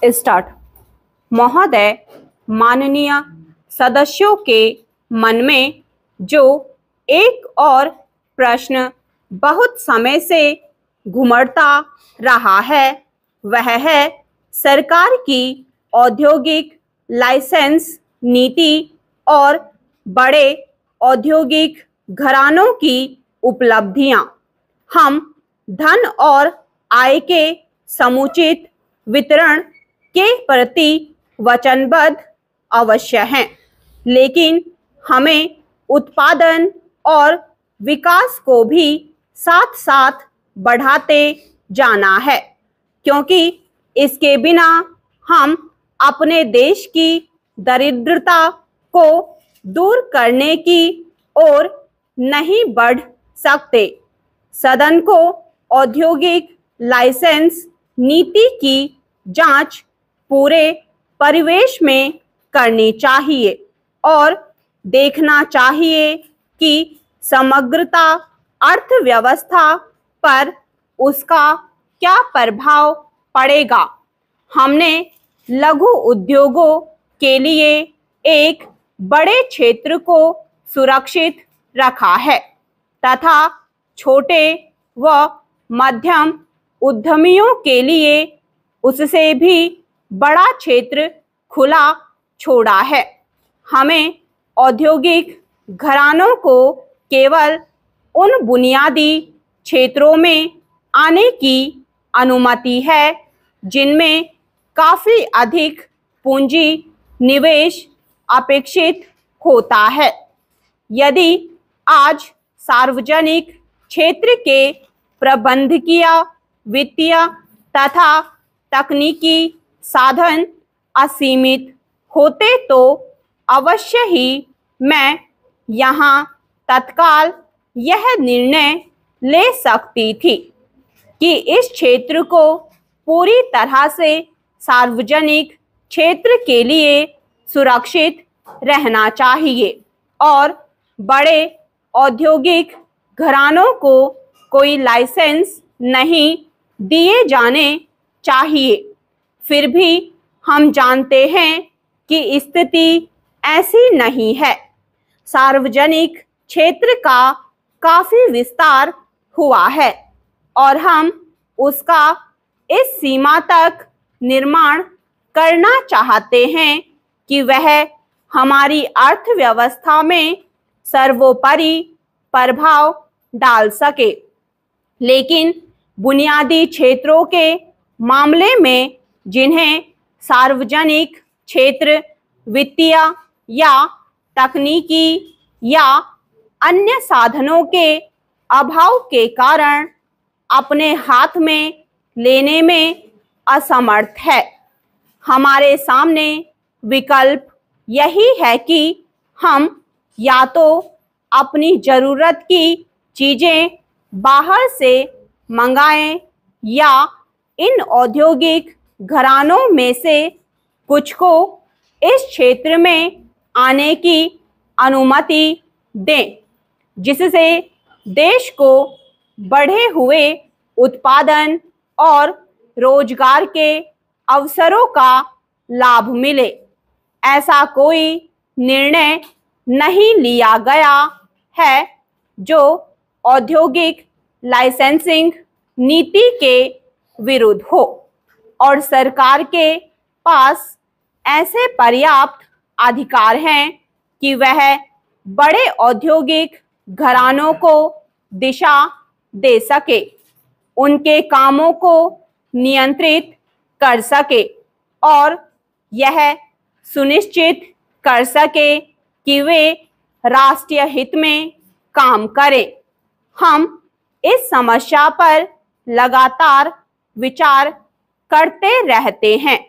Start. महोदय, माननीय सदस्यों के मन में जो एक और प्रश्न बहुत समय से घुमड़ता रहा है वह है सरकार की औद्योगिक लाइसेंस नीति और बड़े औद्योगिक घरानों की उपलब्धियां। हम धन और आय के समुचित वितरण के प्रति वचनबद्ध अवश्य हैं, लेकिन हमें उत्पादन और विकास को भी साथ साथ बढ़ाते जाना है, क्योंकि इसके बिना हम अपने देश की दरिद्रता को दूर करने की ओर नहीं बढ़ सकते। सदन को औद्योगिक लाइसेंस नीति की जांच पूरे परिवेश में करनी चाहिए और देखना चाहिए कि समग्रता अर्थव्यवस्था पर उसका क्या प्रभाव पड़ेगा। हमने लघु उद्योगों के लिए एक बड़े क्षेत्र को सुरक्षित रखा है तथा छोटे व मध्यम उद्यमियों के लिए उससे भी बड़ा क्षेत्र खुला छोड़ा है। हमें औद्योगिक घरानों को केवल उन बुनियादी क्षेत्रों में आने की अनुमति है जिनमें काफी अधिक पूंजी निवेश अपेक्षित होता है। यदि आज सार्वजनिक क्षेत्र के प्रबंधकीय, वित्तीय तथा तकनीकी साधन असीमित होते तो अवश्य ही मैं यहाँ तत्काल यह निर्णय ले सकती थी कि इस क्षेत्र को पूरी तरह से सार्वजनिक क्षेत्र के लिए सुरक्षित रहना चाहिए और बड़े औद्योगिक घरानों को कोई लाइसेंस नहीं दिए जाने चाहिए। फिर भी हम जानते हैं कि स्थिति ऐसी नहीं है। सार्वजनिक क्षेत्र का काफी विस्तार हुआ है और हम उसका इस सीमा तक निर्माण करना चाहते हैं कि वह हमारी अर्थव्यवस्था में सर्वोपरि प्रभाव डाल सके। लेकिन बुनियादी क्षेत्रों के मामले में जिन्हें सार्वजनिक क्षेत्र वित्तीय या तकनीकी या अन्य साधनों के अभाव के कारण अपने हाथ में लेने में असमर्थ है, हमारे सामने विकल्प यही है कि हम या तो अपनी जरूरत की चीजें बाहर से मंगाएं या इन औद्योगिक घरानों में से कुछ को इस क्षेत्र में आने की अनुमति दें, जिससे देश को बढ़े हुए उत्पादन और रोजगार के अवसरों का लाभ मिले। ऐसा कोई निर्णय नहीं लिया गया है जो औद्योगिक लाइसेंसिंग नीति के विरुद्ध हो और सरकार के पास ऐसे पर्याप्त अधिकार हैं कि वह बड़े औद्योगिक घरानों को दिशा दे सके, उनके कामों को नियंत्रित कर सके और यह सुनिश्चित कर सके कि वे राष्ट्रीय हित में काम करें। हम इस समस्या पर लगातार विचार करते रहते हैं।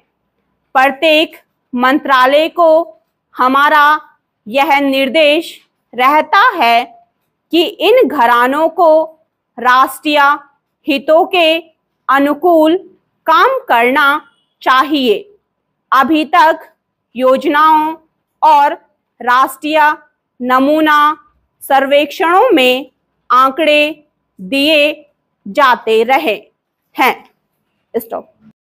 प्रत्येक मंत्रालय को हमारा यह निर्देश रहता है कि इन घरानों को राष्ट्रीय हितों के अनुकूल काम करना चाहिए। अभी तक योजनाओं और राष्ट्रीय नमूना सर्वेक्षणों में आंकड़े दिए जाते रहे हैं। स्टॉप।